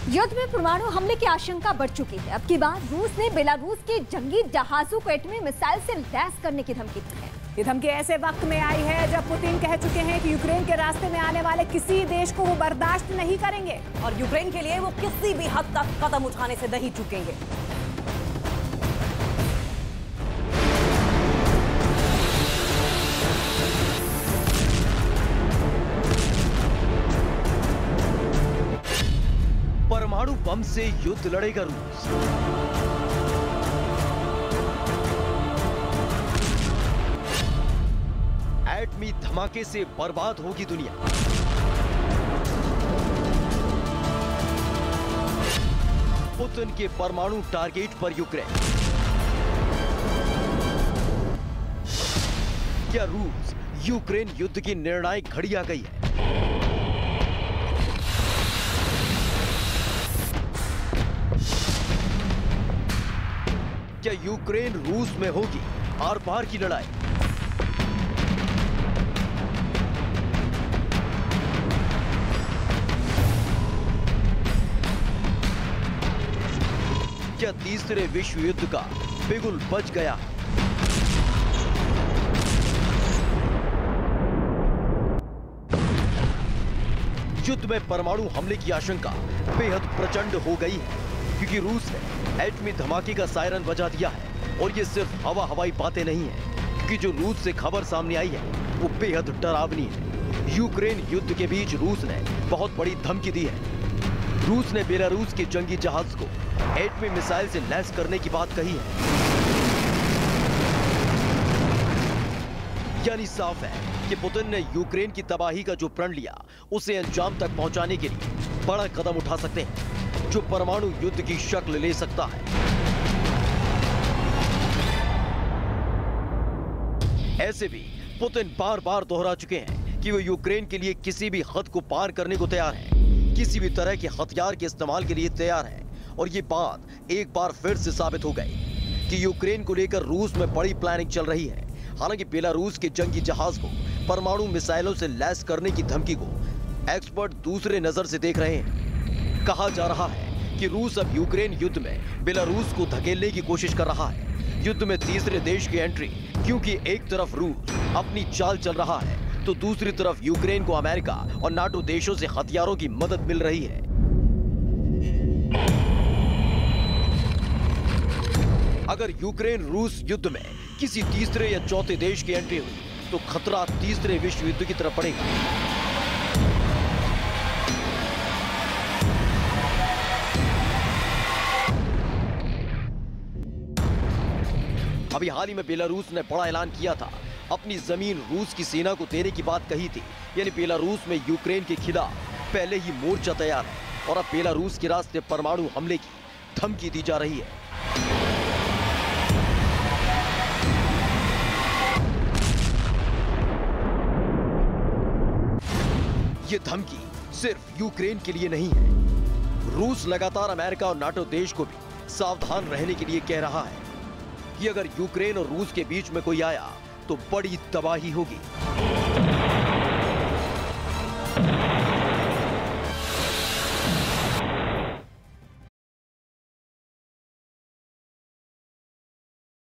युद्ध में परमाणु हमले की आशंका बढ़ चुकी है। अब की बार रूस ने बेलारूस के जंगी जहाजों को एटमी मिसाइल से लैस करने की धमकी दी है। ये धमकी ऐसे वक्त में आई है जब पुतिन कह चुके हैं कि यूक्रेन के रास्ते में आने वाले किसी देश को वो बर्दाश्त नहीं करेंगे और यूक्रेन के लिए वो किसी भी हद तक कदम उठाने से नहीं चूकेंगे। परमाणु बम से युद्ध लड़ेगा रूस। एटमी धमाके से बर्बाद होगी दुनिया। पुतिन के परमाणु टारगेट पर यूक्रेन। क्या रूस यूक्रेन युद्ध की निर्णायक घड़ी आ गई है? क्या यूक्रेन रूस में होगी आर पार की लड़ाई? क्या तीसरे विश्व युद्ध का बिगुल बज गया? युद्ध में परमाणु हमले की आशंका बेहद प्रचंड हो गई है, क्योंकि रूस ने एटमी धमाके का सायरन बजा दिया है। और ये सिर्फ हवाई बातें नहीं है, क्योंकि जो रूस से खबर सामने आई है वो बेहद डरावनी है। यूक्रेन युद्ध के बीच रूस ने बहुत बड़ी धमकी दी है। रूस ने बेलारूस के जंगी जहाज को एटमी मिसाइल से लैस करने की बात कही है। यानी साफ है कि पुतिन ने यूक्रेन की तबाही का जो प्रण लिया उसे अंजाम तक पहुंचाने के लिए बड़ा कदम उठा सकते हैं, जो परमाणु युद्ध की शक्ल ले सकता है। ऐसे भी पुतिन बार बार दोहरा चुके हैं कि वो यूक्रेन के लिए किसी भी हद को पार करने को तैयार हैं, किसी भी तरह के हथियार के इस्तेमाल के लिए तैयार हैं। और ये बात एक बार फिर से साबित हो गई कि यूक्रेन को लेकर रूस में बड़ी प्लानिंग चल रही है। हालांकि बेलारूस के जंगी जहाज को परमाणु मिसाइलों से लैस करने की धमकी को एक्सपर्ट दूसरे नजर से देख रहे हैं। कहा जा रहा है कि रूस अब यूक्रेन युद्ध में बेलारूस को धकेलने की कोशिश कर रहा है। युद्ध में तीसरे देश की एंट्री, क्योंकि एक तरफ रूस अपनी चाल चल रहा है तो दूसरी तरफ यूक्रेन को अमेरिका और नाटो देशों से हथियारों की मदद मिल रही है। अगर यूक्रेन रूस युद्ध में किसी तीसरे या चौथे देश की एंट्री हुई तो खतरा तीसरे विश्व युद्ध की तरफ बढ़ेगा। अभी हाल ही में बेलारूस ने बड़ा ऐलान किया था, अपनी जमीन रूस की सेना को देने की बात कही थी। यानी बेलारूस में यूक्रेन के खिलाफ पहले ही मोर्चा तैयार है और अब बेलारूस के रास्ते परमाणु हमले की धमकी दी जा रही है। ये धमकी सिर्फ यूक्रेन के लिए नहीं है। रूस लगातार अमेरिका और नाटो देश को भी सावधान रहने के लिए कह रहा है कि अगर यूक्रेन और रूस के बीच में कोई आया तो बड़ी तबाही होगी।